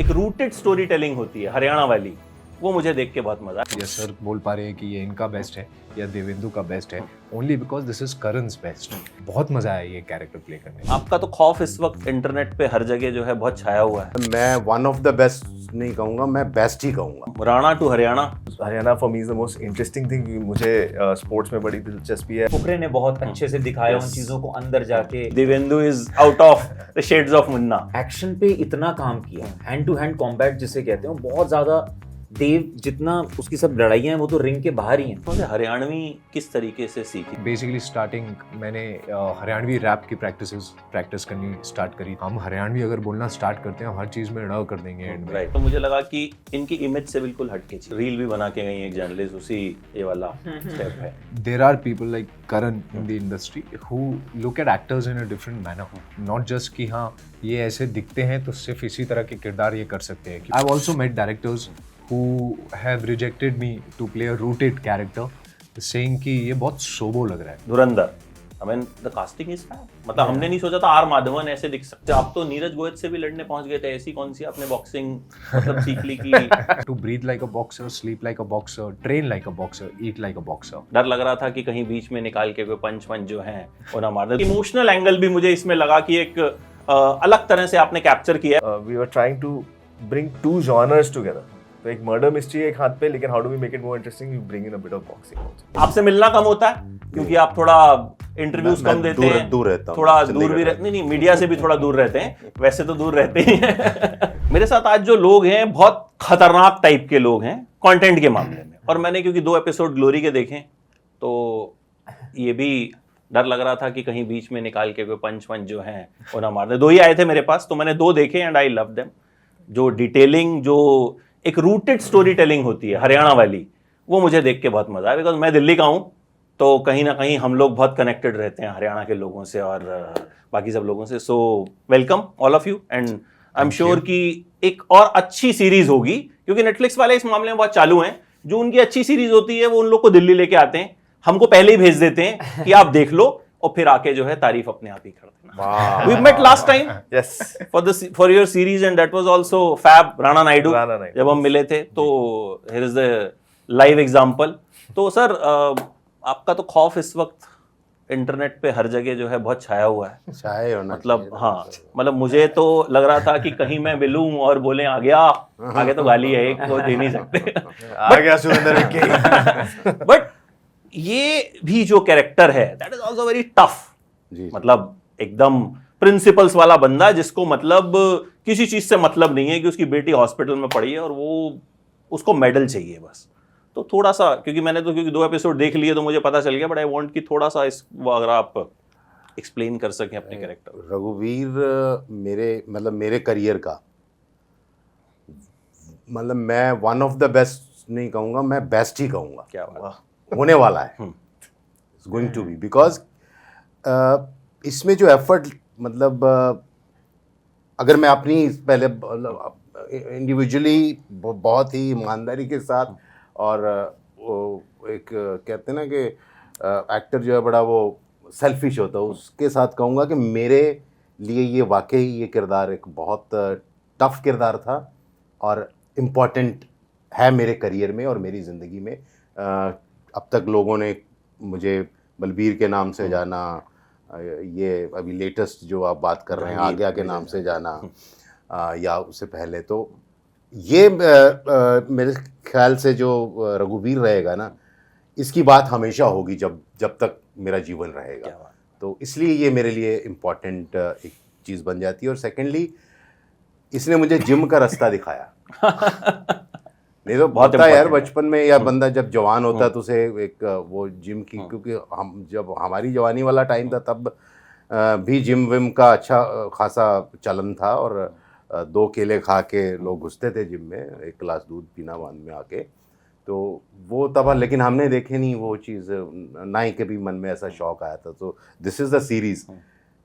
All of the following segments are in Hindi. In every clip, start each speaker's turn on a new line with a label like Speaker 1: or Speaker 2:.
Speaker 1: एक रूटेड स्टोरी टेलिंग होती है हरियाणा वाली, वो मुझे देख के बहुत मजा आया।
Speaker 2: ये सर बोल पा रहे हैं कि ये इनका बेस्ट है या देवेंदु का बेस्ट है, only because this is Karan's best. बहुत मजा आया ये कैरेक्टर प्ले करने में।
Speaker 1: आपका तो खौफ इस वक्त इंटरनेट पे हर जगह जो है बहुत छाया हुआ है।
Speaker 3: मैं वन ऑफ द बेस्ट नहीं कहूँगा, मैं बेस्ट ही कहूँगा।
Speaker 1: Rana to Haryana,
Speaker 4: Haryana for me is the most interesting thing. मुझे स्पोर्ट्स में बड़ी दिलचस्पी है।
Speaker 5: फुकरे ने बहुत अच्छे से दिखाया उन चीजों को अंदर जाके।
Speaker 1: Devendu is out of the shades of Munna.
Speaker 5: Action पे इतना काम किया, हैंड टू हैंड कॉम्बैट जिसे कहते हैं, बहुत ज्यादा। देव जितना उसकी सब लड़ाइयाँ हैं वो तो रिंग के बाहर ही हैं।
Speaker 1: तो हरियाणवी किस तरीके से सीखी?
Speaker 2: बेसिकली स्टार्टिंग मैंने हरियाणवी रैप की प्रैक्टिस करनी स्टार्ट करी। हम हरियाणवी अगर बोलना स्टार्ट करते हैं हर चीज में ड़ कर देंगे एंड में।
Speaker 1: राइट, तो मुझे लगा कि इनकी इमेज से बिल्कुल हटके थी। रील भी बना के गई एक जर्नलिस्ट, उसी ये वाला स्टेप है।
Speaker 2: There are people like Karan in the industry who look at actors in a different manner. Not just कि हाँ ये ऐसे दिखते हैं तो सिर्फ इसी तरह के किरदार ये कर सकते हैं। I've also met directors who have rejected me to play a rooted character, saying कि ये बहुत सोबो लग रहा है।
Speaker 1: धुरंधर, I mean the casting is fab। मतलब हमने नहीं सोचा था आर माधवन ऐसे दिख सकते। आप तो नीरज गोयत से भी लड़ने पहुंच गए थे। ऐसी कौन सी आपने बॉक्सिंग मतलब सीख ली कि
Speaker 2: To breathe like a boxer, sleep like a boxer, train like a boxer, eat like a boxer.
Speaker 1: डर लग रहा था कि कहीं बीच में निकाल के कोई पंच जो है वो ना मार दे। इमोशनल एंगल भी मुझे इसमें लगा कि एक अलग तरह से आपने कैप्चर किया है।
Speaker 4: We were trying to bring two genres together. तो एक मर्डर मिस्ट्री एक हाथ पे, लेकिन how do we make it more interesting? We bring in a bit of boxing also.
Speaker 1: आपसे मिलना कम होता है क्योंकि आप थोड़ा इंटरव्यूज कम देते हैं,
Speaker 3: दूर रहता हूँ,
Speaker 1: थोड़ा दूर भी नहीं, मीडिया से भी थोड़ा दूर रहते हैं। वैसे तो दूर रहते ही हैं। मेरे साथ आज जो लोग हैं बहुत खतरनाक टाइप के लोग हैं कंटेंट के मामले में। और मैंने क्योंकि 2 एपिसोड ग्लोरी के देखे तो ये भी डर लग रहा था कि कहीं बीच में निकाल के कोई पंच जो है वो ना मार दे। 2 ही आए थे मेरे पास, तो मैंने 2 देखे एंड आई लव देम। जो डिटेलिंग, जो एक रूटेड स्टोरी टेलिंग होती है हरियाणा वाली, वो मुझे देख के बहुत मजा आया। बिकॉज मैं दिल्ली का हूँ तो कहीं ना कहीं हम लोग बहुत कनेक्टेड रहते हैं हरियाणा के लोगों से और बाकी सब लोगों से। So welcome all of you and I am sure कि एक और अच्छी सीरीज होगी, क्योंकि नेटफ्लिक्स वाले इस मामले में बहुत चालू हैं। जो उनकी अच्छी सीरीज होती है वो उन लोग को दिल्ली लेके आते हैं, हमको पहले ही भेज देते हैं कि आप देख लो और फिर आके जो है तारीफ अपने आप ही कर देना। We met last time
Speaker 4: Yes.
Speaker 1: for your series and that was also fab। Rana Naidu
Speaker 4: Rana Naidu.
Speaker 1: जब हम मिले थे तो here is the live example। तो सर आपका तो खौफ इस वक्त इंटरनेट पे हर जगह जो है बहुत छाया हुआ है।
Speaker 3: चाहे होना
Speaker 1: मतलब हाँ, मतलब मुझे तो लग रहा था कि कहीं मैं मिलूं और बोले आ गया, आगे तो गाली है, एक तो दे नहीं सकते।
Speaker 4: आ गया सुरेंद्र के।
Speaker 1: बट ये भी जो कैरेक्टर है that is also very tough.
Speaker 3: जी।
Speaker 1: मतलब एकदम प्रिंसिपल्स वाला बंदा जिसको मतलब किसी चीज से मतलब नहीं है कि उसकी बेटी हॉस्पिटल में पड़ी है और वो उसको मेडल चाहिए बस। तो थोड़ा सा, क्योंकि मैंने तो 2 एपिसोड देख लिए तो मुझे पता चल गया, बट आई वांट कि थोड़ा सा इस अगर आप एक्सप्लेन कर सकें अपने कैरेक्टर।
Speaker 3: रघुवीर मेरे करियर का मतलब मैं वन ऑफ द बेस्ट नहीं कहूँगा, मैं बेस्ट ही कहूँगा।
Speaker 1: क्या बात
Speaker 3: होने वाला है, गोइंग टू बी। बिकॉज इसमें जो एफर्ट मतलब अगर मैं अपनी पहले इंडिविजुअली बहुत ही ईमानदारी के साथ और एक कहते हैं ना कि एक्टर जो है बड़ा वो सेल्फिश होता है, उसके साथ कहूँगा कि मेरे लिए ये वाकई ये किरदार एक बहुत टफ किरदार था और इम्पॉर्टेंट है मेरे करियर में और मेरी ज़िंदगी में। अब तक लोगों ने मुझे बलबीर के नाम से जाना, ये अभी लेटेस्ट जो आप बात कर रहे हैं आज्ञा के नाम से जाना, या उससे पहले। तो ये मेरे ख्याल से जो रघुवीर रहेगा ना, इसकी बात हमेशा होगी जब तक मेरा जीवन रहेगा। तो इसलिए ये मेरे लिए इम्पॉर्टेंट एक चीज़ बन जाती है। और सेकेंडली इसने मुझे जिम का रास्ता दिखाया। नहीं तो बहुत है यार, बचपन में या बंदा जब जवान होता है तो उसे एक वो जिम की, क्योंकि हम जब हमारी जवानी वाला टाइम था तब भी जिम विम का अच्छा खासा चलन था और 2 केले खा के लोग घुसते थे जिम में, 1 गिलास दूध पीना बाद में आके। तो वो तब, लेकिन हमने देखे नहीं वो चीज़, ना ही कभी मन में ऐसा शौक आया था। तो दिस इज़ द सीरीज़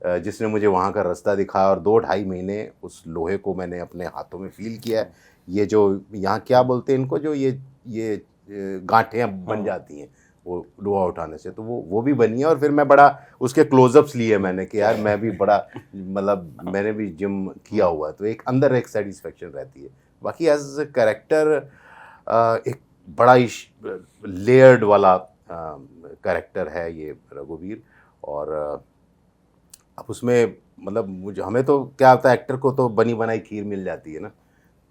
Speaker 3: जिसने मुझे वहाँ का रास्ता दिखाया और 2-2.5 महीने उस लोहे को मैंने अपने हाथों में फील किया। ये जो यहाँ क्या बोलते हैं इनको, जो ये गांठें बन जाती हैं, वो रुआ उठाने से, तो वो भी बनी है। और फिर मैं बड़ा उसके क्लोजअप्स लिए मैंने कि यार मैं भी बड़ा मतलब मैंने भी जिम किया हुआ है, तो एक अंदर एक सेटिस्फेक्शन रहती है। बाकी एज ए कैरेक्टर एक बड़ा ही लेयर्ड वाला कैरेक्टर है ये रघुवीर। और अब उसमें मतलब मुझे हमें तो क्या होता है, एक्टर को तो बनी बनाई खीर मिल जाती है ना,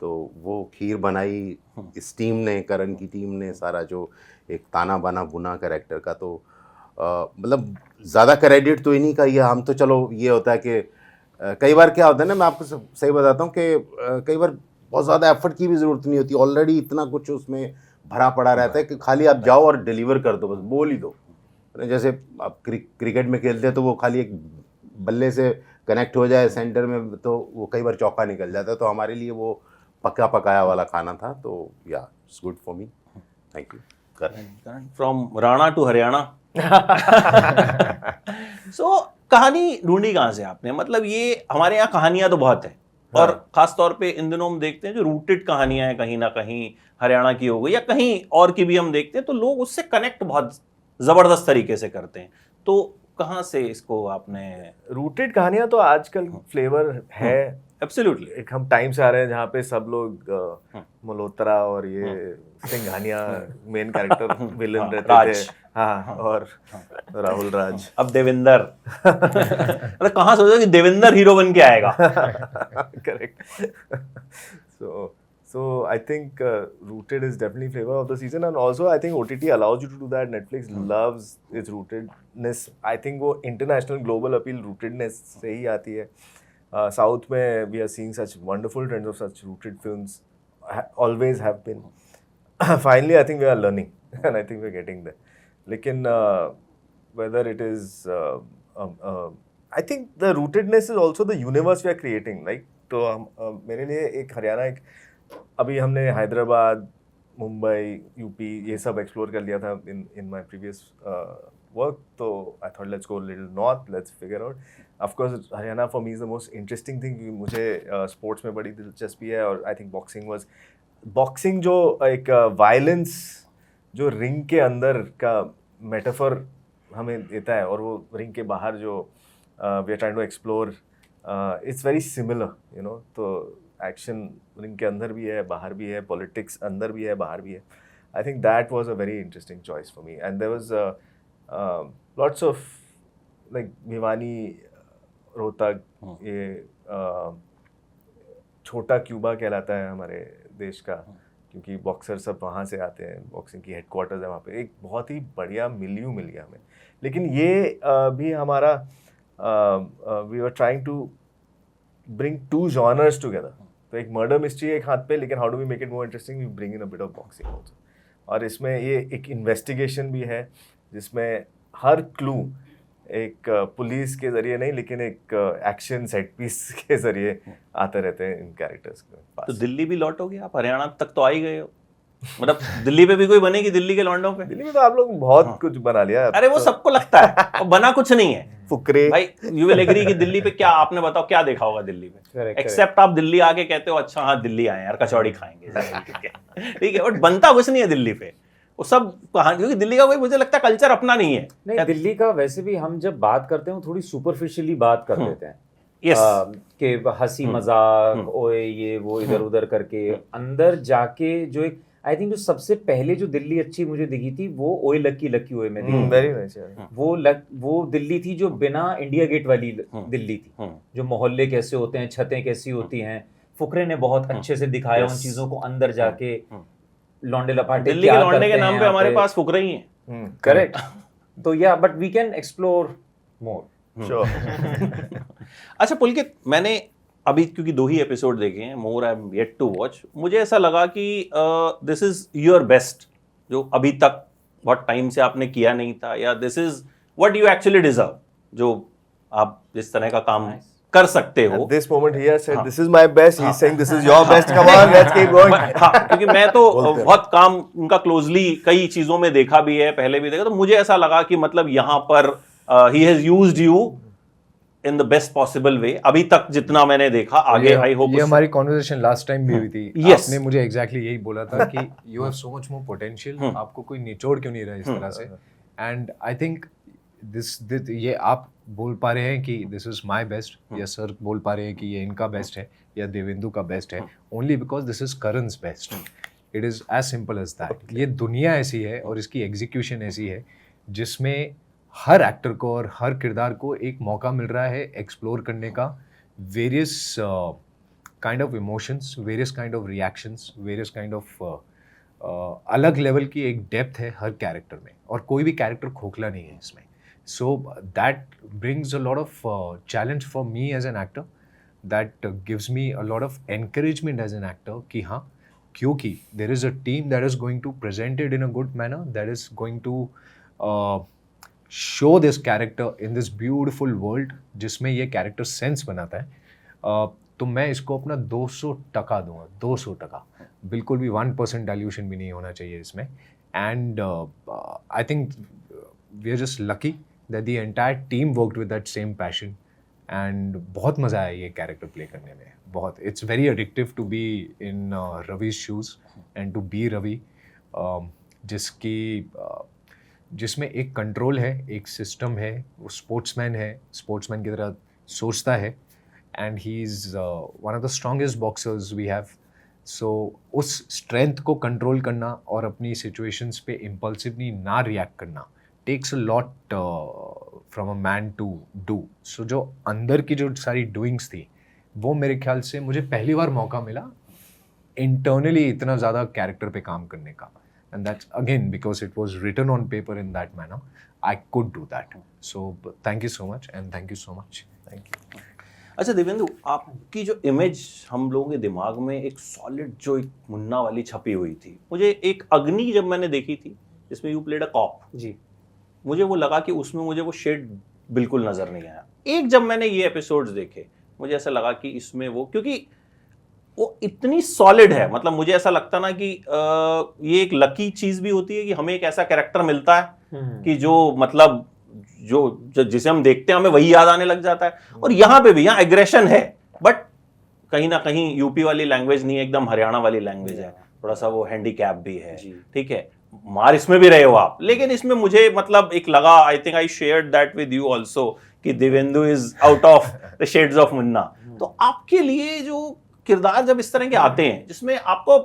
Speaker 3: तो वो खीर बनाई इस टीम ने, करण की टीम ने, सारा जो एक ताना बाना बुना कैरेक्टर का, तो मतलब ज़्यादा क्रेडिट तो इन्हीं का ही है। हम तो चलो ये होता है कि कई बार क्या होता है ना, मैं आपको सही बताता हूँ कि कई बार बहुत ज़्यादा एफर्ट की भी ज़रूरत नहीं होती, ऑलरेडी इतना कुछ उसमें भरा पड़ा रहता है कि खाली आप जाओ और डिलीवर कर दो, बस बोल ही दो। जैसे आप क्रिकेट में खेलते हैं तो वो खाली एक बल्ले से कनेक्ट हो जाए सेंटर में तो वो कई बार चौका निकल जाता है, तो हमारे लिए वो पका पकाया वाला खाना था। तो yeah it's good for me, thank you.
Speaker 1: From Rana to Haryana. So कहानी ढूंढी कहाँ से आपने? मतलब ये हमारे यहाँ कहानियां तो बहुत है, और खास तौर पे इन दिनों हम देखते हैं जो रूटेड कहानियां हैं, कहीं ना कहीं हरियाणा की हो गई या कहीं और की भी हम देखते हैं, तो लोग उससे कनेक्ट बहुत जबरदस्त तरीके से करते हैं। तो कहाँ से इसको आपने?
Speaker 4: रूटेड कहानियां तो आजकल फ्लेवर है
Speaker 1: एब्सोल्युटली।
Speaker 4: एक हम टाइम से आ रहे हैं जहाँ पे सब लोग मल्होत्रा और ये सिंघानिया मेन कैरेक्टर विलन रहते
Speaker 1: राज।
Speaker 4: थे। हाँ, और राहुल राज,
Speaker 1: अब देवेंद्र। अरे कहाँ सोचा कि देवेंद्र हीरो बन के आएगा?
Speaker 4: Correct. So I think rooted is definitely flavor of the season, and also I think OTT allows you to do that. Netflix loves its rootedness. I think वो international global appeal rootedness से ही आती है. South में we are seeing such wonderful trends of such rooted films. Always have been. Finally, I think we are learning, and I think we're getting there. लेकिन whether it is, I think the rootedness is also the universe we are creating. Like तो हम मेरे लिए एक हरियाणा एक अभी हमने हैदराबाद, मुंबई, यूपी ये सब एक्सप्लोर कर लिया था इन माय प्रीवियस वर्क, तो I thought let's go little north, let's figure out. Of course Haryana for me is the most interesting thing, क्योंकि मुझे स्पोर्ट्स में बड़ी दिलचस्पी है, और आई थिंक बॉक्सिंग जो एक वायलेंस जो रिंग के अंदर का मेटाफर हमें देता है, और वो रिंग के बाहर जो we are trying to explore, it's very similar, you know. तो एक्शन रिंग के अंदर भी है, बाहर भी है, पॉलिटिक्स अंदर भी है, बाहर भी है। I think that was a very interesting choice for me, and there was lots of like Bhiwani, Rohtak, ये छोटा क्यूबा कहलाता है हमारे देश का, क्योंकि बॉक्सर सब वहाँ से आते हैं, बॉक्सिंग की हेडक्वार्टर्स है वहाँ पे। एक बहुत ही बढ़िया मिलियू मिल गया हमें। लेकिन ये भी हमारा we were trying to bring two genres together. तो एक मर्डर मिस्ट्री एक हाथ पे, लेकिन how do we make it more interesting, we bring in a bit of boxing also. और इसमें ये एक इन्वेस्टिगेशन भी है, जिसमें हर क्लू एक पुलिस के जरिए नहीं, लेकिन एक एक्शन सेट पीस के जरिए आते रहते हैं इन कैरेक्टर्स के पास।
Speaker 1: तो दिल्ली भी लौटोगे आप? हरियाणा तक तो आ ही गए हो, मतलब दिल्ली पे भी कोई बनेगी दिल्ली के लौंडों पे?
Speaker 4: दिल्ली में तो आप लोग बहुत कुछ बना लिया।
Speaker 1: अरे वो सबको लगता है, और बना कुछ नहीं है
Speaker 4: फुकरे
Speaker 1: भाई। यू विल एग्री कि दिल्ली पे क्या, आपने बताओ क्या देखा होगा दिल्ली में, एक्सेप्ट आप दिल्ली आके कहते हो अच्छा हाँ दिल्ली आए यार कचौड़ी खाएंगे, ठीक है, बट बनता कुछ नहीं है दिल्ली पे। वो सब क्योंकि दिल्ली का कोई मुझे लगता है कल्चर अपना नहीं है।
Speaker 5: नहीं, दिल्ली का वैसे भी हम जब बात करते हैं थोड़ी सुपरफिशियली बात कर देते हैं।
Speaker 1: Yes.
Speaker 5: कि हंसी मजाक ओए ये वो इधर उधर करके, अंदर जाके जो एक आई थिंक जो सबसे पहले जो दिल्ली अच्छी मुझे दिखी थी वो ओए लक्की लक्की ओए में दिखी।
Speaker 4: Very nice.
Speaker 5: वो दिल्ली थी जो बिना इंडिया गेट वाली दिल्ली थी, जो मोहल्ले कैसे होते हैं, छतें कैसी होती हैं। फुकरे ने बहुत अच्छे से दिखाया उन चीजों को, अंदर जाके लौंडे लपाटे
Speaker 1: दिल्ली के लौंडे के नाम पे हमारे पास फुकरे ही हैं।
Speaker 5: करेक्ट। तो या but we can explore more.
Speaker 4: Sure.
Speaker 1: अच्छा पुलकित, मैंने अभी क्योंकि 2 ही एपिसोड देखे हैं, more I am yet to watch, मुझे ऐसा लगा कि दिस इज योर बेस्ट जो अभी तक बहुत टाइम से आपने किया नहीं था, या this is what you actually deserve, जो आप जिस तरह का काम कर सकते हो।
Speaker 4: At this moment he has said this is my best, he's saying this is your best, come on let's keep going।
Speaker 1: हाँ, क्योंकि मैं तो बहुत काम उनका क्लोजली कई चीजों में देखा भी है, पहले भी देखा, तो मुझे ऐसा लगा कि मतलब यहाँ पर he has used you in the best possible way अभी तक जितना मैंने देखा. आगे आई होप
Speaker 2: ये हमारी कॉन्वर्सेशन लास्ट टाइम भी हुई थी.
Speaker 1: Yes.
Speaker 2: आपने मुझे एग्जैक्टली यही बोला था कि you have so much more potential, आपको कोई निचोड़ क्यों नहीं रहा इस तरह से. एंड आई थिंक दिस ये आप बोल पा रहे हैं कि दिस इज माय बेस्ट, या सर बोल पा रहे हैं कि ये इनका बेस्ट है या देवेंदु का बेस्ट है, only because this is Karan's best. It is as simple as that. ये दुनिया ऐसी है और इसकी एग्जीक्यूशन ऐसी है जिसमें हर एक्टर को और हर किरदार को एक मौका मिल रहा है एक्सप्लोर करने का. Various kind of emotions, various kind of reactions, various kind of अलग लेवल की एक डेप्थ है हर कैरेक्टर में, और कोई भी कैरेक्टर खोखला नहीं है इसमें. So that brings a lot of challenge for me as an actor, that gives me a lot of encouragement as an actor कि हाँ, क्योंकि there is a team that is going to present it in a good manner, that is going to show this character in this beautiful world जिसमें ये कैरेक्टर सेंस बनाता है. तो मैं इसको अपना 200% दूंगा, 200%. बिल्कुल भी 1% डाइल्यूशन भी नहीं होना चाहिए इसमें. And I think we are just lucky that the entire team worked with that same passion. And बहुत मज़ा आया ये कैरेक्टर प्ले करने में, बहुत. It's very addictive to be in Ravi's shoes and to be Ravi, जिसमें एक कंट्रोल है, एक सिस्टम है, वो स्पोर्ट्समैन है, स्पोर्ट्समैन की तरह सोचता है, and he is one of the strongest boxers we have. So उस स्ट्रेंथ को कंट्रोल करना और अपनी सिचुएशंस पे इम्पल्सिवली ना रिएक्ट करना takes a lot from a man to do. So जो अंदर की जो सारी डूइंग्स थी वो मेरे ख्याल से मुझे पहली बार मौका मिला इंटरनली इतना ज़्यादा कैरेक्टर पे काम करने का. And that's again because it was written on paper in that manner, I could do that. So thank you so much and thank you so much. Thank you.
Speaker 1: अच्छा देवेंदु, आपकी जो इमेज हम लोगों के दिमाग में एक सॉलिड जो एक मुन्ना वाली छपी हुई थी, मुझे एक अग्नि जब मैंने देखी थी जिसमें यू प्लेड अ कॉप जी, मुझे वो लगा कि उसमें मुझे वो शेड बिल्कुल नजर नहीं आया. एक जब मैंने ये एपिसोड्स देखे मुझे ऐसा लगा कि इसमें वो, क्योंकि वो इतनी सॉलिड है, मतलब मुझे ऐसा लगता ना कि ये एक लकी चीज भी होती है कि हमें एक ऐसा कैरेक्टर मिलता है कि जो मतलब जो जिसे हम देखते हैं हमें वही याद आने लग जाता है. और यहाँ पे भी, यहाँ एग्रेशन है बट कहीं ना कहीं यूपी वाली लैंग्वेज नहीं है, एकदम हरियाणा वाली लैंग्वेज है, थोड़ा सा वो हैंडीकैप भी है, ठीक है. मार इसमें भी रहे हो आप, लेकिन इसमें मुझे मतलब एक लगा, I think I shared that with you also, कि Devendu is out of the shades of Munna. तो आपके लिए जो किरदार जब इस तरह के आते हैं जिसमें आपको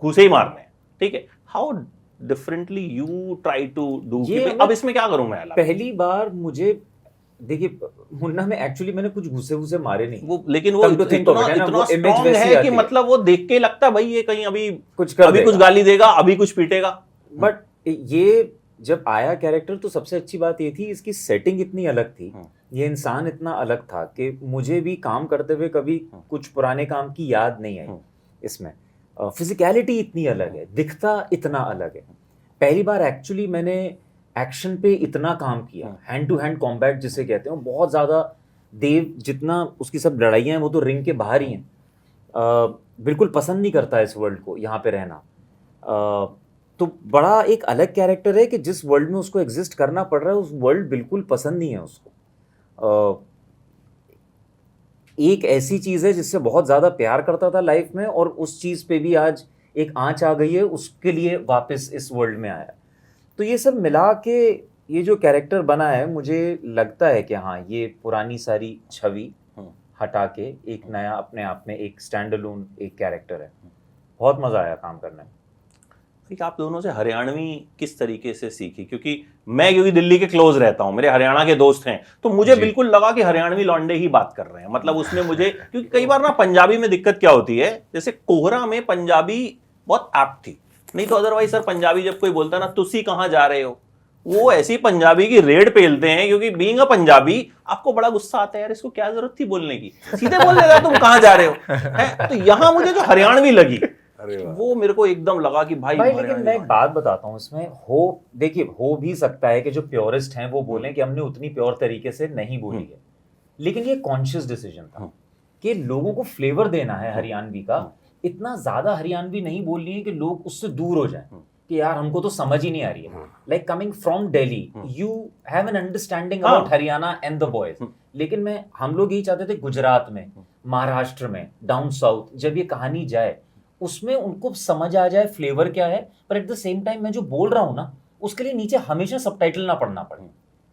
Speaker 1: घुसे ही मारने हैं, ठीक है, how differently you try to do, अब इसमें क्या करूं मैं.
Speaker 5: पहली बार मुझे देखिए मुन्ना में एक्चुअली मैंने कुछ घुसे मारे नहीं
Speaker 1: वो, लेकिन वो इतना स्ट्रॉन्ग है कि मतलब वो देख के लगता है भाई ये कहीं अभी कुछ गाली देगा, अभी कुछ पीटेगा.
Speaker 5: बट ये जब आया कैरेक्टर तो सबसे अच्छी बात ये थी इसकी सेटिंग इतनी अलग थी, ये इंसान इतना अलग था कि मुझे भी काम करते हुए कभी कुछ पुराने काम की याद नहीं आई इसमें. फिजिकलिटी इतनी अलग है, दिखता इतना अलग है. पहली बार एक्चुअली मैंने एक्शन पे इतना काम किया, हैंड टू हैंड कॉम्बैट जिसे कहते हैं, बहुत ज़्यादा. देव जितना उसकी सब लड़ाइयाँ हैं वो तो रिंग के बाहर ही हैं, बिल्कुल पसंद नहीं करता इस वर्ल्ड को, यहाँ पे रहना. तो बड़ा एक अलग कैरेक्टर है कि जिस वर्ल्ड में उसको एग्जिस्ट करना पड़ रहा है उस वर्ल्ड बिल्कुल पसंद नहीं है उसको. एक ऐसी चीज़ है जिससे बहुत ज़्यादा प्यार करता था लाइफ में, और उस चीज़ पे भी आज एक आंच आ गई है, उसके लिए वापस इस वर्ल्ड में आया. तो ये सब मिला के ये जो कैरेक्टर बना है, मुझे लगता है कि हाँ, ये पुरानी सारी छवि हटा के एक नया अपने आप में एक स्टैंड अलोन एक कैरेक्टर है. बहुत मज़ा आया काम करने में.
Speaker 1: आप दोनों से हरियाणवी किस तरीके से सीखी, क्योंकि दिल्ली के क्लोज रहता हूं, मेरे हरियाणा के दोस्त हैं, तो मुझे बिल्कुल लगा कि हरियाणवी लौंडे ही बात कर रहे हैं. मतलब उसमें मुझे, क्योंकि कई बार ना पंजाबी में दिक्कत क्या होती है, जैसे कोहरा में पंजाबी बहुत एप्ट थी, नहीं तो अदरवाइज सर पंजाबी जब कोई बोलता है ना तुसी कहाँ जा रहे हो, वो ऐसी पंजाबी की रेड पेलते हैं, क्योंकि बीइंग अ पंजाबी आपको बड़ा गुस्सा आता है, यार इसको क्या जरूरत थी बोलने की, सीधे बोल देता तुम कहाँ जा रहे हो. तो यहाँ मुझे जो हरियाणवी लगी वो मेरे को एकदम लगा कि भाई
Speaker 5: लेकिन मैं एक बात बताता हूँ इसमें, हो भी सकता है कि जो प्योरिस्ट हैं वो बोलें कि हमने उतनी प्योर तरीके से नहीं बोली है, लेकिन ये कॉन्शियस डिसीजन था कि लोगों को फ्लेवर देना है हरियाणवी का. इतना ज्यादा हरियाणवी नहीं बोलनी है कि लोग उससे दूर हो जाएं कि यार हमको तो समझ ही नहीं आ रही है. Like coming from Delhi, you have an understanding about Haryana and the boys, लेकिन हम लोग यही चाहते थे गुजरात में, महाराष्ट्र में, डाउन साउथ, जब ये कहानी जाए उसमें उनको समझ आ जाए फ्लेवर क्या है, पर एट द सेम टाइम मैं जो बोल रहा हूँ ना उसके लिए नीचे हमेशा सबटाइटल ना पढ़ना पड़े।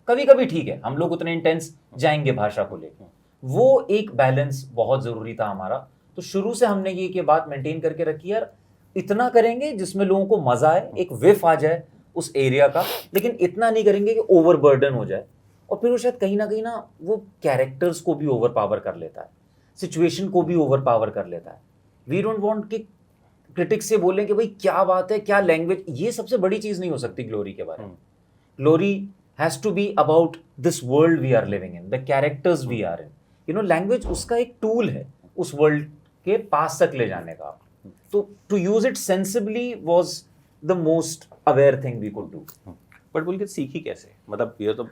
Speaker 5: कभी कभी ठीक है, हम लोग उतने इंटेंस जाएंगे भाषा को लेकर, वो एक बैलेंस बहुत जरूरी था हमारा। तो शुरू से हमने ये बात मेंटेन करके रखी, यार इतना करेंगे जिसमें लोगों को मजा आए, एक विफ आ जाए उस एरिया का, लेकिन इतना नहीं करेंगे कि ओवरबर्डन हो जाए। और फिर वो शायद कहीं ना वो कैरेक्टर्स को भी ओवर पावर कर लेता है, सिचुएशन को भी ओवर पावर कर लेता है। वी डोंट वांट कि क्रिटिक्स से बोलें कि भाई क्या बात है, क्या लैंग्वेज, ये सबसे बड़ी चीज नहीं हो सकती ग्लोरी के बारे में। Glory has to be about this world we are living in, the characters we are in. You know, language उसका एक टूल है उस वर्ल्ड के पास तक ले जाने का। तो to use it sensibly was the most aware thing we could do.
Speaker 1: But Pulkit सीखी कैसे? मतलब ये तो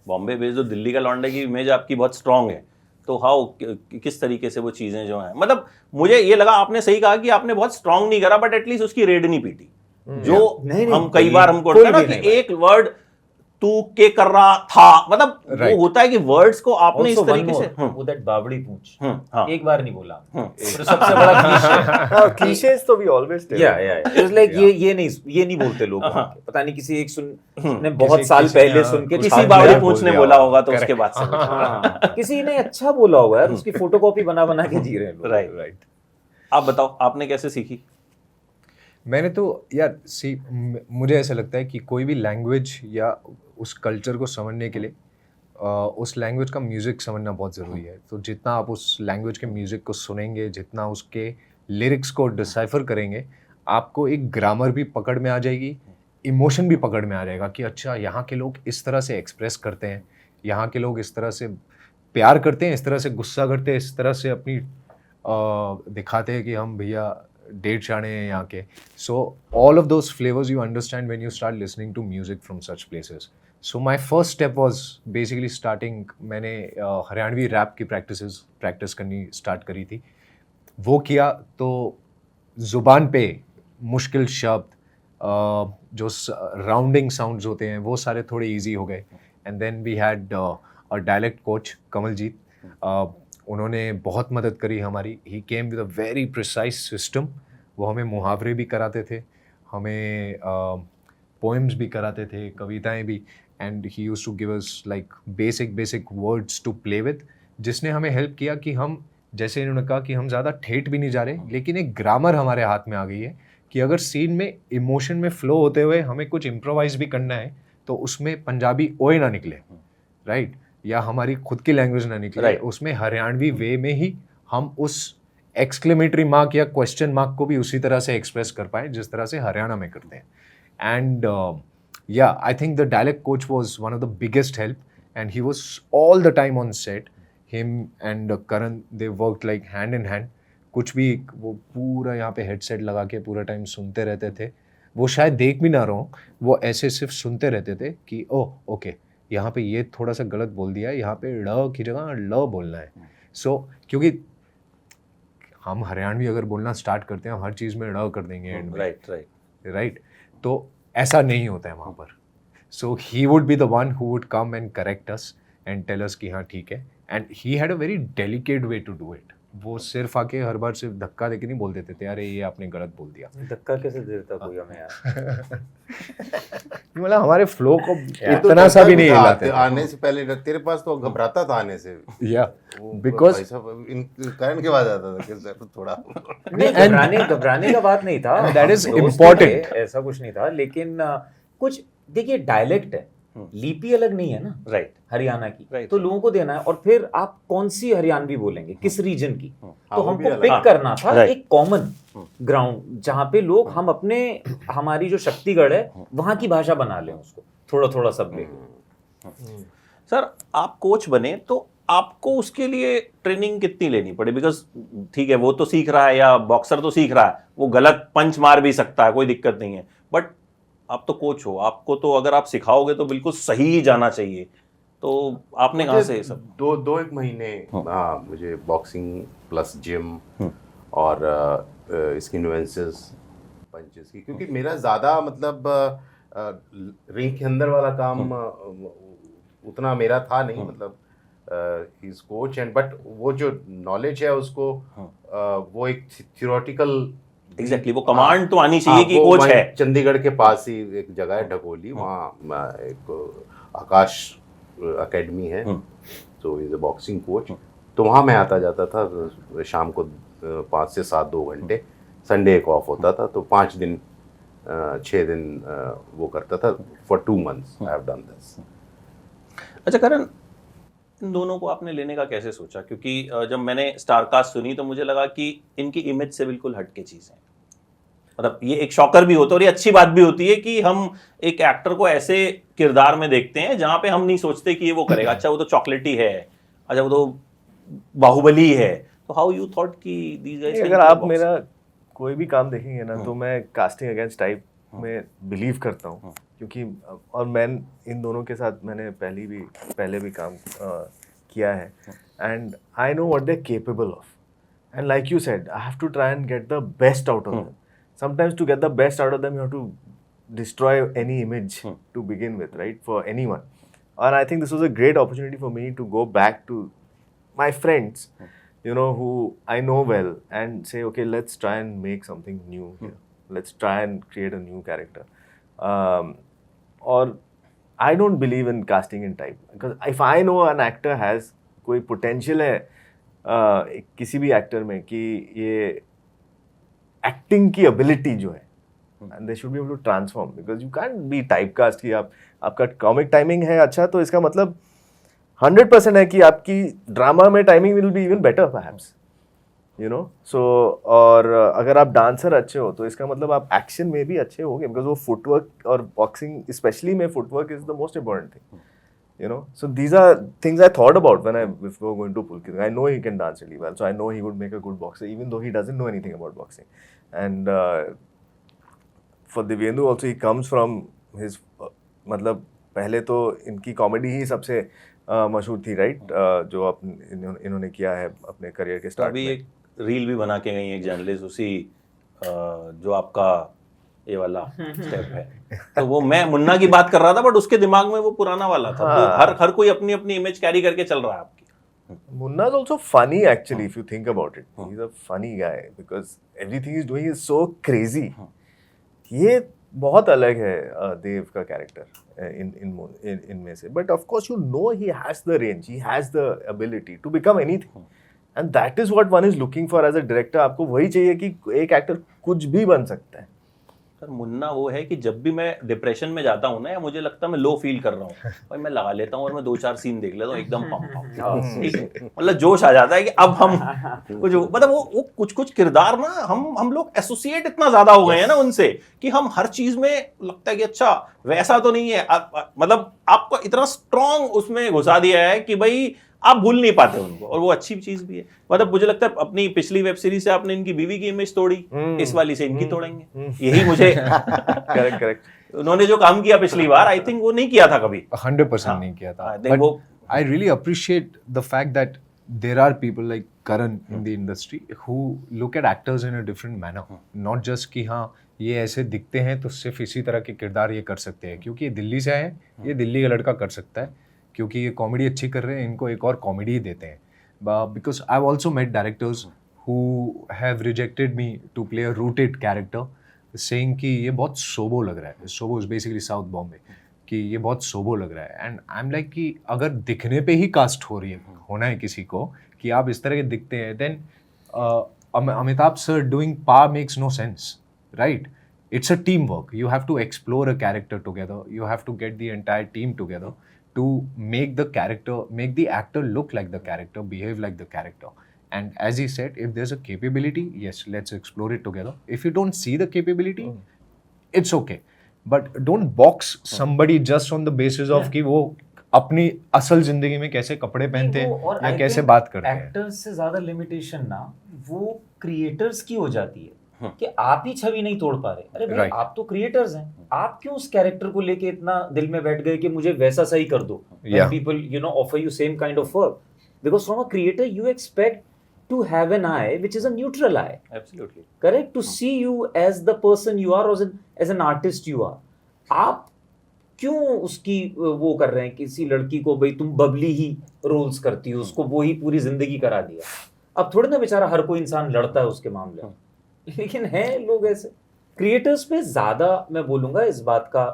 Speaker 1: बॉम्बे बेस्ड, जो दिल्ली का लौंडे की इमेज आपकी बहुत स्ट्रांग है, तो हाउ, किस तरीके से वो चीजें जो हैं, मतलब मुझे ये लगा आपने सही कहा कि आपने बहुत स्ट्रांग नहीं करा, बट एटलीस्ट उसकी रेड नहीं पीटी। जो
Speaker 5: नहीं,
Speaker 1: हम कई बार हमको
Speaker 5: कोई
Speaker 1: होता है ना
Speaker 5: भी
Speaker 1: कि
Speaker 5: नहीं
Speaker 1: एक वर्ड तू के कर रहा था, मतलब वो होता है कि वर्ड्स को आपने इस तरीके से
Speaker 5: वो दैट बावड़ी पूंछ
Speaker 1: हाँ।
Speaker 5: एक बार नहीं बोला, तो सबसे बड़ा क्लीशे।
Speaker 4: cliches तो we always tell.
Speaker 5: या इट्स लाइक ये नहीं बोलते लोग वहाँ के। पता नहीं किसी एक ने बहुत साल पहले सुन के
Speaker 1: किसी
Speaker 5: छाप
Speaker 1: बावड़ी
Speaker 5: लिया।
Speaker 1: पूंछ ने बोला होगा तो उसके बाद से
Speaker 5: हाँ, किसी ने अच्छा बोला होगा यार, उसकी फोटोकॉपी बना के जी रहे हैं लोग।
Speaker 1: राइट। आप बताओ आपने कैसे सीखी?
Speaker 2: मैंने तो यार मुझे ऐसा लगता है कि कोई भी लैंग्वेज या उस कल्चर को समझने के लिए उस लैंग्वेज का म्यूज़िक समझना बहुत ज़रूरी है। तो जितना आप उस लैंग्वेज के म्यूज़िक को सुनेंगे, जितना उसके लिरिक्स को डिसाइफर करेंगे, आपको एक ग्रामर भी पकड़ में आ जाएगी, इमोशन भी पकड़ में आ जाएगा कि अच्छा यहाँ के लोग इस तरह से एक्सप्रेस करते हैं, यहाँ के लोग इस तरह से प्यार करते हैं, इस तरह से गुस्सा करते हैं, इस तरह से अपनी दिखाते हैं कि हम भैया डेढ़ शाने हैं यहाँ के। So all of those flavours you understand when you start listening to music from such places. So my first step was basically starting, मैंने हरियाणवी रैप की प्रैक्टिस करनी स्टार्ट करी थी। वो किया तो ज़ुबान पे मुश्किल शब्द, जो राउंडिंग साउंड्स होते हैं, वो सारे थोड़े इजी हो गए। And then we had a dialect coach Kamaljeet, उन्होंने बहुत मदद करी हमारी। He came with a very precise system. वो हमें मुहावरे भी कराते थे, हमें पोएम्स भी कराते थे, कविताएं भी। And he used to give us like basic words to play with, जिसने हमें हेल्प किया कि हम, जैसे इन्होंने कहा कि हम ज़्यादा ठेठ भी नहीं जा रहे, लेकिन एक ग्रामर हमारे हाथ में आ गई है कि अगर सीन में इमोशन में फ्लो होते हुए हमें कुछ इम्प्रोवाइज भी करना है तो उसमें पंजाबी ओए ना निकले, राइट, या हमारी खुद की लैंग्वेज ना निकले, उसमें हरियाणवी वे में ही हम उस एक्सक्लेमेटरी मार्क या क्वेश्चन मार्क को भी उसी तरह से एक्सप्रेस कर पाए जिस तरह से हरियाणा में करते हैं। And yeah, I think the dialect coach was one of the biggest help, and he was all the time on set. Him and Karan, they worked like hand in hand. कुछ भी वो पूरा यहाँ पे हेडसेट लगा के पूरा टाइम सुनते रहते थे। वो शायद देख भी ना रहा हूँ, वो ऐसे सिर्फ सुनते रहते थे कि ओह ओके, यहाँ पे ये थोड़ा सा गलत बोल दिया है, यहाँ पे ड़ की जगह ल बोलना है। सो क्योंकि हम हरियाणवी अगर बोलना स्टार्ट करते हैं, हम हर चीज़ में ड़ कर देंगे एंड में, राइट, तो ऐसा नहीं होता है वहाँ पर। So he would be the one who would come and correct us and tell us कि हाँ ठीक है। And he had a very delicate way to do it. वो सिर्फ आके हर बार सिर्फ धक्का देके नहीं बोल देते थे, अरे ये आपने गलत बोल दिया।
Speaker 5: धक्का कैसे दे देता कोई हमें यार?
Speaker 2: मतलब हमारे फ्लो को
Speaker 3: तो
Speaker 2: इतना सा भी नहीं हिलाते।
Speaker 3: आने से पहले तेरे पास तो घबराता था आने से,
Speaker 2: या बिकॉज
Speaker 3: इन कारण के बाद आता था कि सर थोड़ा
Speaker 5: घबराने का बात नहीं था,
Speaker 2: That is
Speaker 5: दोस्त
Speaker 2: important.
Speaker 5: थे, ऐसा कुछ नहीं था। लेकिन कुछ देखिए, डायलेक्ट है, लिपि अलग नहीं है ना,
Speaker 1: राइट,
Speaker 5: हरियाणा की,
Speaker 1: Right.
Speaker 5: तो लोगों को देना है। और फिर आप कौन सी हरियाणवी बोलेंगे, किस रीजन की, तो
Speaker 3: वो भी
Speaker 5: हमको
Speaker 3: अलग
Speaker 5: पिक
Speaker 1: है।
Speaker 5: करना था
Speaker 1: Right.
Speaker 5: एक कॉमन ग्राउंड जहाँ पे लोग हम अपने, हमारी जो शक्तिगढ़ है वहां की भाषा बना लें उसको थोड़ा थोड़ा सब लेके।
Speaker 1: सर आप कोच बने तो आपको उसके लिए ट्रेनिंग कितनी लेनी पड़ी? बिकॉज ठीक है वो तो सीख रहा है, या बॉक्सर तो सीख रहा है, वो गलत पंच मार भी सकता है, कोई दिक्कत नहीं है, बट आप तो कोच हो, आपको तो अगर आप सिखाओगे तो बिल्कुल सही ही जाना चाहिए। तो आपने कहाँ से ये सब?
Speaker 3: दो एक महीने मुझे बॉक्सिंग प्लस जिम और इसकी नुएंसेस पंचेस की, क्योंकि मेरा ज़्यादा मतलब रिंग के अंदर वाला काम उतना मेरा था नहीं, मतलब he is coach and but वो जो नॉलेज है उसको वो एक थियोरेटिकल
Speaker 1: एग्जैक्टली वो कमांड तो आनी चाहिए कि
Speaker 3: वो
Speaker 1: कोच
Speaker 3: वहीं
Speaker 1: है।
Speaker 3: चंडीगढ़ के पास ही एक जगह है ढकोली, वहाँ एक आकाश एकेडमी है, तो इज अ बॉक्सिंग कोच। तो वहाँ मैं आता जाता था शाम को 5 से 7 2 घंटे, संडे एक ऑफ होता था, तो 5 दिन 6 दिन वो करता था for 2 months I have done this.
Speaker 1: अच्छा करण, इन दोनों को आपने लेने का कैसे सोचा? क्योंकि जब मैंने स्टारकास्ट सुनी तो मुझे लगा कि इनकी इमेज से बिल्कुल हटके चीज़ है। मतलब ये एक शॉकर भी होता है और ये अच्छी बात भी होती है कि हम एक एक्टर को ऐसे किरदार में देखते हैं जहाँ पे हम नहीं सोचते कि ये वो करेगा। अच्छा वो तो चॉकलेटी है, अच्छा वो तो बाहुबली है, तो हाउ यू थॉट कि these guys can
Speaker 4: अगर
Speaker 1: play
Speaker 4: आप
Speaker 1: boxing?
Speaker 4: मेरा कोई भी काम देखेंगे ना तो मैं कास्टिंग अगेंस्ट टाइप में बिलीव करता हूँ, क्योंकि और मैं इन दोनों के साथ मैंने पहले भी काम किया है, and I know what they are capable of, and like you said I have to try and get the best out of them. Sometimes to get the best out of them you have to destroy any image to begin with, right, for anyone. And I think this was a great opportunity for me to go back to my friends, you know, who I know well, and say, okay, let's try and make something new here. Let's try and create a new character. Or I don't believe in casting in type, because if I know an actor has कोई potential है किसी भी actor में कि ये acting की ability जो है, and they should be able to transform, because you can't be typecast कि आपका कॉमिक टाइमिंग है अच्छा तो इसका मतलब 100% है कि आपकी ड्रामा में timing will be even better perhaps, you know. So और अगर आप डांसर अच्छे हो तो इसका मतलब आप एक्शन में भी अच्छे होगे, because वो फुटवर्क और बॉक्सिंग स्पेशली में footwork is the most important thing, you know. So these are things I thought about when if we were going to Pulkit. I know he can dance really well, so I know he would make a good boxer, even though he doesn't know anything about boxing. And for Divyendu also, he comes from his मतलब पहले तो इनकी कॉमेडी ही सबसे मशहूर थी, राइट, जो इन्होंने किया है अपने करियर के स्टार्ट
Speaker 1: अभी
Speaker 4: में।
Speaker 1: एक रील भी बना के गई एक जर्नलिस्ट उसी जो आपका ये वाला स्टेप है, तो वो मैं मुन्ना की बात कर रहा था बट उसके दिमाग में वो पुराना वाला था। तो हर कोई अपनी अपनी इमेज कैरी करके चल रहा है आपकी।
Speaker 4: Munna is also funny actually if you think about it. He's a funny guy because everything he's doing is so crazy. ये बहुत अलग है देव का कैरेक्टर इनमें से, but of course you know he has the range, he has the ability to become anything, and that is what one is looking for as a director. आपको वही चाहिए कि एक एक्टर कुछ भी बन सकता है।
Speaker 1: सर मुन्ना वो है कि जब भी मैं डिप्रेशन में जाता हूँ ना, या मुझे लगता है मैं लो फील कर रहा हूँ, भाई मैं लगा लेता हूँ और मैं 2-4 सीन देख लेता हूँ, एकदम पंप ठीक है, मतलब जोश आ जाता है कि अब हम कुछ मतलब वो कुछ किरदार ना हम लोग एसोसिएट इतना ज्यादा हो गए हैं ना उनसे कि हम हर चीज में लगता है कि अच्छा वैसा तो नहीं है, मतलब आपको इतना स्ट्रॉन्ग उसमें घुसा दिया है कि भाई आप भूल नहीं पाते उनको, और वो अच्छी चीज भी है। मतलब मुझे लगता है अपनी पिछली वेब सीरीज से आपने इनकी बीवी की इमेज तोड़ी, इस वाली से इनकी तोड़ेंगे, यही मुझे
Speaker 4: करेक्ट
Speaker 1: उन्होंने जो काम किया पिछली बार, आई थिंक वो नहीं किया था कभी।
Speaker 2: 100% नहीं किया था।
Speaker 1: then
Speaker 2: But
Speaker 1: वो-
Speaker 2: I really appreciate the fact that there are people like Karan in the industry who look at actors in a different manner. Not just कि हाँ ये ऐसे दिखते हैं तो सिर्फ इसी तरह के किरदार ये कर सकते हैं, क्योंकि ये दिल्ली से आए हैं, ये दिल्ली का लड़का कर सकता है, क्योंकि ये कॉमेडी अच्छी कर रहे हैं, इनको एक और कॉमेडी ही देते हैं। Because I've also met directors who have rejected me to play a rooted character, saying कि ये बहुत सोबो लग रहा है। सोबो इज बेसिकली साउथ बॉम्बे, कि ये बहुत सोबो लग रहा है। एंड आई एम लाइक कि अगर दिखने पे ही कास्ट हो रही है, होना है किसी को कि आप इस तरह के दिखते हैं, then Amitabh sir doing Paa makes no sense, right? It's a teamwork. You have to explore a character together. You have to get the entire team together to make the actor look like the character, behave like the character. And as he said, if there's a capability, yes, let's explore it together. If you don't see the capability, it's okay. But don't box somebody just on the basis of कि वो अपनी असल जिंदगी में कैसे कपड़े पहनते हैं या कैसे बात करते हैं।
Speaker 5: एक्टर्स से ज्यादा लिमिटेशन ना वो क्रिएटर्स की हो जाती है कि आप ही छवि नहीं तोड़ पा रहे। अरे भाई
Speaker 2: Right.
Speaker 5: आप तो क्रिएटर्स हैं, आप क्यों उस कैरेक्टर को लेके इतना दिल में बैठ गए कि मुझे वैसा सही कर दो।
Speaker 2: Yeah.
Speaker 5: People offer you same kind of work, because from a creator you expect to have an eye which is a neutral eye,
Speaker 1: Absolutely.
Speaker 5: Correct, to see you as the person you are, as an artist you are. आप क्यों उसकी वो कर रहे हैं किसी लड़की को, भाई तुम बबली ही रोल्स करती हो, उसको वो ही पूरी जिंदगी करा दिया। अब थोड़े ना बेचारा हर कोई इंसान लड़ता है उसके मामले में, लेकिन है लोग ऐसे। क्रिएटर्स पे ज्यादा मैं बोलूंगा इस बात का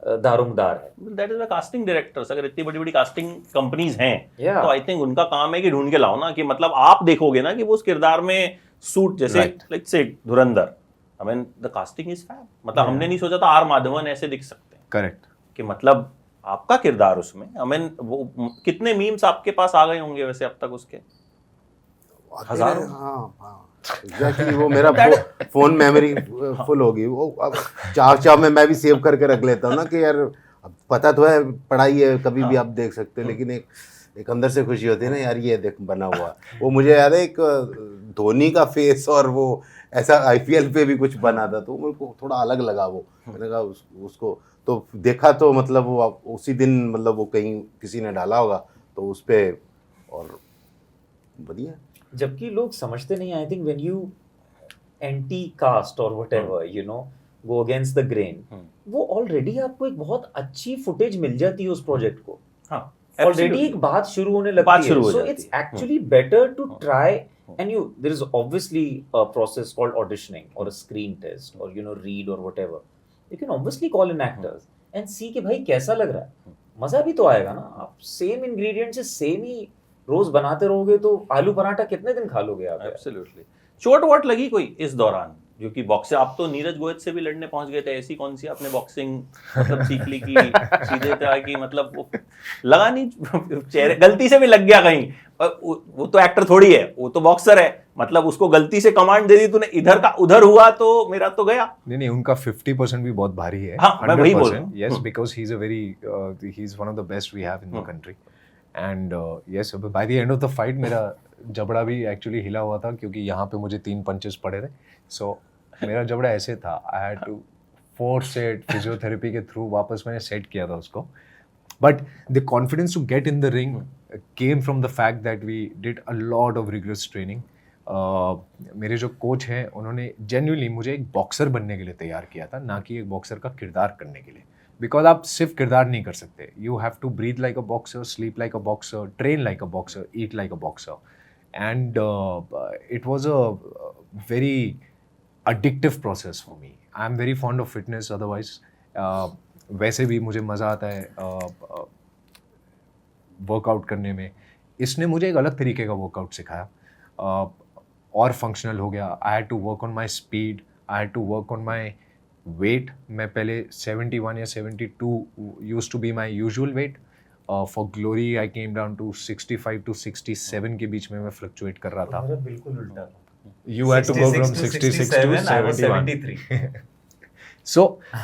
Speaker 5: दारोमदार है।
Speaker 1: That is the casting directors. अगर इतनी बड़ी बड़ी कास्टिंग कंपनीज हैं
Speaker 5: Yeah.
Speaker 1: तो आई थिंक उनका काम है कि ढूंढ के लाओ ना, कि मतलब आप देखोगे ना कि वो उस किरदार में सूट, जैसे लाइक से Dhurandhar, I mean the casting is fab. मतलब हमने नहीं सोचा था आर माधवन ऐसे दिख सकते हैं,
Speaker 2: करेक्ट।
Speaker 1: कि मतलब आपका किरदार उसमें, आई मीन वो कितने मीम्स आपके पास आ गए होंगे वैसे अब तक उसके? हजारों।
Speaker 3: हाँ एग्जैक्टली। वो मेरा फोन मेमोरी फुल होगी। वो अब चाव में मैं भी सेव करके रख लेता हूँ ना कि यार अब पता तो है पढ़ाई है, कभी भी आप देख सकते हो, लेकिन एक अंदर से खुशी होती है ना यार ये देख बना हुआ। वो मुझे याद है एक धोनी का फेस, और वो ऐसा आईपीएल पे भी कुछ बना था, तो मेरे को थोड़ा अलग लगा वो। मैंने कहा उसको तो देखा, तो मतलब वो उसी दिन मतलब वो कहीं किसी ने डाला होगा तो उस पर, और बढ़िया।
Speaker 5: जबकि लोग समझते नहीं, I think when you anti caste और whatever you know go against the grain, वो ऑलरेडी आपको एक बहुत अच्छी फुटेज मिल जाती है उस प्रोजेक्ट को।
Speaker 1: हाँ,
Speaker 5: ऑलरेडी एक बात शुरू होने लगती है। So it's actually better to try, and there is obviously a process called auditioning or a screen test or you know read or whatever. You can obviously call in actors and see कि भाई कैसा लग रहा है, मजा भी तो आएगा ना। आप सेम इंग्रेडिएंट से सेम ही रोज बनाते रहोगे तो आलू पराठा कितने दिन खा लोगे आप?
Speaker 1: एब्सोल्युटली। चोट वोट लगी कोई इस दौरान, जो कि बॉक्सर, आप तो नीरज गोयत से भी लड़ने पहुंच गए थे, ऐसी कौन सी आपने बॉक्सिंग मतलब सीख ली कि सीधे था कि मतलब वो लगा नहीं चेहरे, गलती से भी लग गया कहीं? वो तो एक्टर थोड़ी है, वो तो बॉक्सर है, मतलब उसको गलती से कमांड दे दी तूने, इधर का उधर हुआ तो मेरा तो गया।
Speaker 2: नहीं, उनका 50% भी बहुत भारी है।
Speaker 1: हाँ, मैं वही बोल रहा हूँ।
Speaker 2: Yes, because he's a very he's one of the best we have in the country. And yes, by the end of the fight मेरा जबड़ा भी एक्चुअली हिला हुआ था, क्योंकि यहाँ पे मुझे 3 पंचेस पड़े थे। सो मेरा जबड़ा ऐसे था, I had to force it physiotherapy के थ्रू, वापस मैंने सेट किया था उसको। But the confidence to get in the ring came from the fact that we did a lot of rigorous training. मेरे जो कोच हैं उन्होंने जेन्युइनली मुझे एक बॉक्सर बनने के लिए तैयार किया था, ना कि एक बॉक्सर का किरदार करने के लिए। बिकॉज आप सिर्फ किरदार नहीं कर सकते, you have to breathe like a boxer, sleep like a boxer, train like a boxer, eat like a boxer. And it was a very addictive process for me. I'm very fond of fitness otherwise. वैसे भी मुझे मज़ा आता है वर्कआउट करने में। इसने मुझे एक अलग तरीके का वर्कआउट सिखाया, और फंक्शनल हो गया। I had to work on my speed, I had to work on my weight. मैं पहले 71 या 72 use to be my usual weight. For glory I came down to 65 to 67 के बीच में मैं फ्लक्चुएट कर रहा था।
Speaker 5: बिल्कुल उल्टा।
Speaker 2: You had to go from 66 to
Speaker 5: I was
Speaker 2: 71.
Speaker 5: 73.
Speaker 2: So,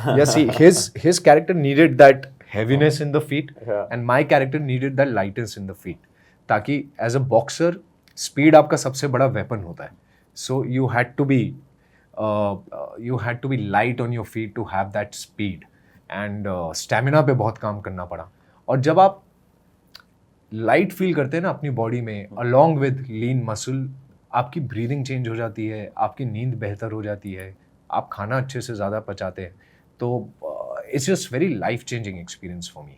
Speaker 2: yeah, see, his character needed that heaviness in the feet,
Speaker 5: Yeah.
Speaker 2: and my character needed that lightness in the feet. ताकि as a boxer, speed आपका सबसे बड़ा weapon होता है. So you had to be light on your feet to have that speed, and stamina पे बहुत काम करना पड़ा. और जब आप light feel करते हैं ना अपनी body में, along with lean muscle, आपकी ब्रीदिंग चेंज हो जाती है, आपकी नींद बेहतर हो जाती है, आप खाना अच्छे से ज़्यादा पचाते हैं। तो it's just very life changing experience for me,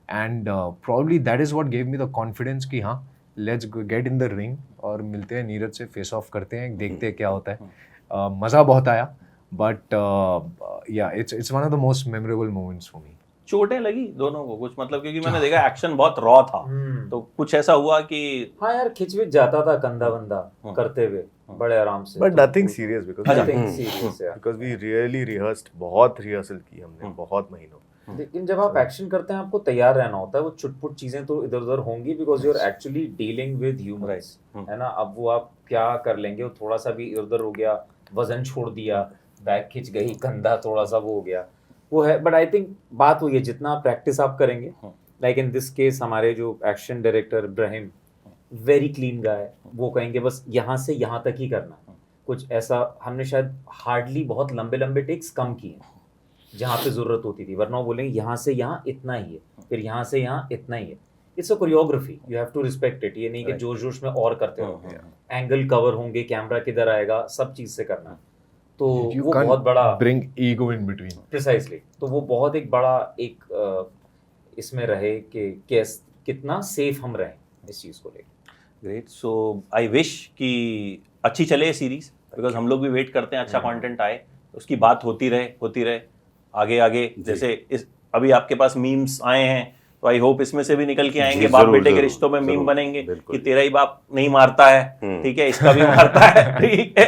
Speaker 2: and probably that is what gave me the confidence कि हाँ, let's get in the ring और मिलते हैं, नीरज से फेस ऑफ करते हैं, देखते हैं क्या होता है। मज़ा बहुत आया, बट या it's one of the most memorable moments for me.
Speaker 1: चोटें लगी दोनों को कुछ, मतलब क्योंकि मैंने देखा एक्शन बहुत रॉ था, तो कुछ ऐसा हुआ कि
Speaker 5: हाँ यार खिंचविच जाता था कंधा बंदा करते हुए बड़े आराम से।
Speaker 4: But nothing serious because
Speaker 5: Nothing serious, yeah.
Speaker 4: because we really rehearsed, बहुत रिहर्सल की हमने बहुत महीनों।
Speaker 5: लेकिन जब आप एक्शन करते हैं आपको तैयार रहना होता है। वो चुटपुट चीजें तो इधर उधर होंगी because you are actually dealing with humans, है ना। अब वो आप क्या कर लेंगे, वो थोड़ा सा भी इधर उधर हो गया, वजन छोड़ दिया, बैक खिंच गई, कंधा थोड़ा सा वो हो गया, वो है। बट आई थिंक बात हुई है जितना प्रैक्टिस आप करेंगे, लाइक इन दिस केस हमारे जो action director Ibrahim, very clean guy, वो कहेंगे बस यहाँ से यहाँ तक ही करना। कुछ ऐसा हमने शायद हार्डली बहुत लंबे लंबे टेक्स कम किए जहाँ पे ज़रूरत होती थी, वरना वो बोलेंगे यहाँ से यहाँ इतना ही है, फिर यहाँ से यहाँ इतना ही है। It's a choreography, you have to respect it. ये नहीं कि जोश जोश में और करते हो, एंगल कवर होंगे, कैमरा किधर आएगा, सब चीज़ से करना। तो
Speaker 2: You
Speaker 5: वो
Speaker 2: can't
Speaker 5: बहुत बड़ा
Speaker 2: bring ego in between.
Speaker 5: Precisely, तो वो बहुत एक बड़ा एक इसमें रहे कि कितना सेफ हम रहें इस चीज को लेकर।
Speaker 1: ग्रेट, सो आई विश कि अच्छी चले ये सीरीज, बिकॉज हम लोग भी वेट करते हैं अच्छा कंटेंट आए, उसकी बात होती रहे आगे आगे। जैसे इस अभी आपके पास मीम्स आए हैं, तो आई होप इसमें से भी निकल के आएंगे,
Speaker 3: जी,
Speaker 1: बाप
Speaker 3: जरूर,
Speaker 1: बेटे के
Speaker 3: जरूर,
Speaker 1: रिश्तों में मीम
Speaker 3: जरूर,
Speaker 1: बनेंगे
Speaker 3: बिल्कुल।
Speaker 1: कि तेरा ही बाप नहीं मारता है, ठीक है, इसका भी मारता है, ठीक है।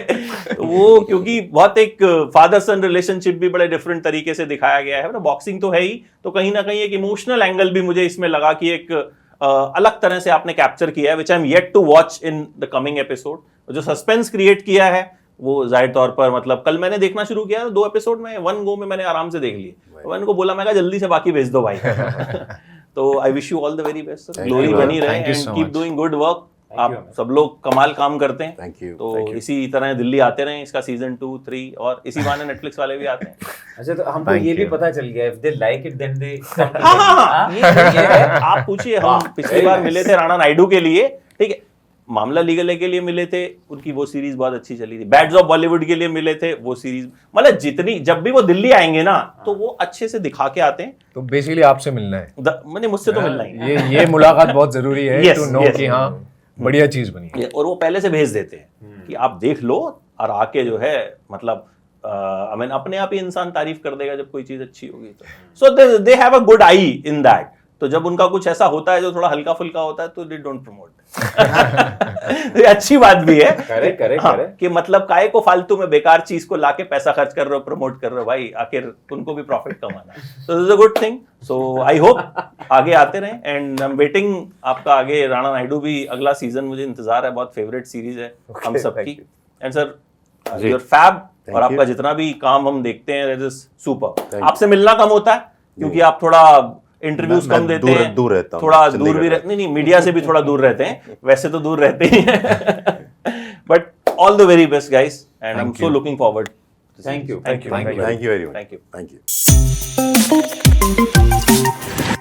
Speaker 1: तो वो क्योंकि बहुत एक फादर सन रिलेशनशिप भी बड़े डिफरेंट तरीके से दिखाया गया है ना, बॉक्सिंग तो है ही, तो कहीं ना कहीं एक इमोशनल एंगल भी मुझे इसमें लगा कि एक अलग तरह से आपने कैप्चर किया है, which I am yet to watch in the coming episode. जो सस्पेंस क्रिएट किया है वो जाहिर तौर पर, मतलब कल मैंने देखना शुरू किया 2 एपिसोड में, 1 गो में मैंने आराम से देख लिए, तो मैंने उनको बोला, मैं कहा जल्दी से बाकी भेज दो भाई। तो I wish you all the very best sir, glory
Speaker 3: you,
Speaker 1: बनी रहे
Speaker 2: thank you
Speaker 1: and
Speaker 2: so
Speaker 1: keep
Speaker 2: much.
Speaker 1: Doing good work.
Speaker 5: you,
Speaker 1: आप
Speaker 5: man.
Speaker 1: सब लोग कमाल काम करते हैं,
Speaker 3: थैंक यू।
Speaker 1: तो इसी तरह दिल्ली आते रहें, इसका सीजन 2, 3 और इसी बहाने नेटफ्लिक्स वाले भी आते हैं।
Speaker 5: अच्छा, तो हमको
Speaker 2: Thank
Speaker 5: ये भी
Speaker 2: you.
Speaker 5: पता चल गया, if they like it then they
Speaker 1: हाँ, ये है। आप पूछिए, हम पिछली बार मिले थे राणा नायडू के लिए, ठीक है, मामला लीगल है के लिए मिले थे, उनकी वो सीरीज बहुत अच्छी चली थी। बैड्स ऑफ बॉलीवुड के लिए मिले थे, वो सीरीज, मतलब जितनी, जब भी वो दिल्ली आएंगे ना, तो वो अच्छे से दिखा के आते हैं।
Speaker 2: तो बेसिकली आपसे मिलना है,
Speaker 1: मैंने मुझसे तो मिलना ही है।
Speaker 2: ये मुलाकात बहुत जरूरी है
Speaker 1: Yes,
Speaker 2: टू नो
Speaker 1: yes.
Speaker 2: कि हाँ बढ़िया चीज बनी है।
Speaker 1: और वो पहले से भेज देते हैं कि आप देख लो, और आके जो है मतलब आई मीन अपने आप ही इंसान तारीफ कर देगा जब कोई चीज अच्छी होगी तो। So they have a good eye in that. तो जब उनका कुछ ऐसा होता है जो थोड़ा हल्का फुल्का होता है, तो दे डोंट प्रमोट। ये अच्छी बात भी है,
Speaker 5: करेक्ट।
Speaker 1: कि मतलब काहे को फालतू में बेकार चीज को लाके पैसा खर्च कर रहे हो, प्रमोट कर रहे हो, भाई आखिर उनको भी प्रॉफिट कमाना है। तो this is a good thing. So I hope आगे आते रहें, एंड आई एम वेटिंग आपका आगे राणा नायडू भी अगला सीजन, मुझे इंतजार है, बहुत फेवरेट सीरीज है हम सबकी। एंड सर योर फैब, और आपका जितना भी काम हम देखते हैं, दैट इज सुपर। आपसे मिलना कम होता है क्योंकि आप थोड़ा इंटरव्यूज कम देते हैं,
Speaker 3: दूर रहता हूं,
Speaker 1: थोड़ा दूर भी रहते, नहीं मीडिया से भी थोड़ा दूर रहते हैं, वैसे तो दूर रहते ही हैं। But all the very best guys, and I am so looking forward.
Speaker 5: Thank you.
Speaker 3: Thank you very much.
Speaker 1: Thank you.
Speaker 3: Thank you.